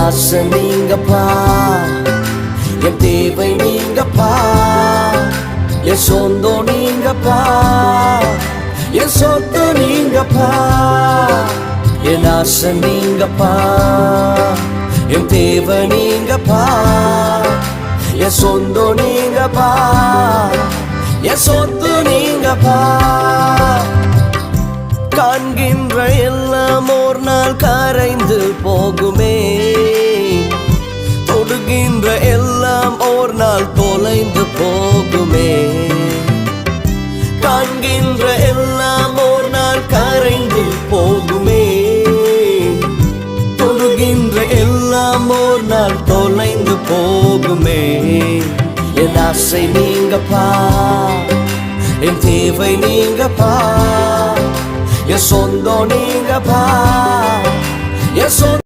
ஆசை நீங்கப்பா, என் தேவை நீங்கப்பா, என் சொந்தம் நீங்கப்பா, என் சொத்து நீங்கப்பா. என் ஆசை நீங்கப்பா, என் தேவை நீங்கப்பா, என் சொந்தம் நீங்கப்பா, என் சொத்து நீங்கப்பா. காண்கின்ற எல்லாம் ஒரு நாள் கரைந்து போகுமே, தொடுகின்ற எல்லாம் ஒரு நாள் தொலைந்து போகுமே. காண்கின்ற எல்லாம் ஒரு நாள் கரைந்து போகுமே, தொடுகின்ற எல்லாம் ஒரு நாள் தொலைந்து போகுமே. என் ஆசை நீங்கப்பா, என் தேவை நீங்கப்பா, என் சொந்தம் நீங்கப்பா, என் சொந்த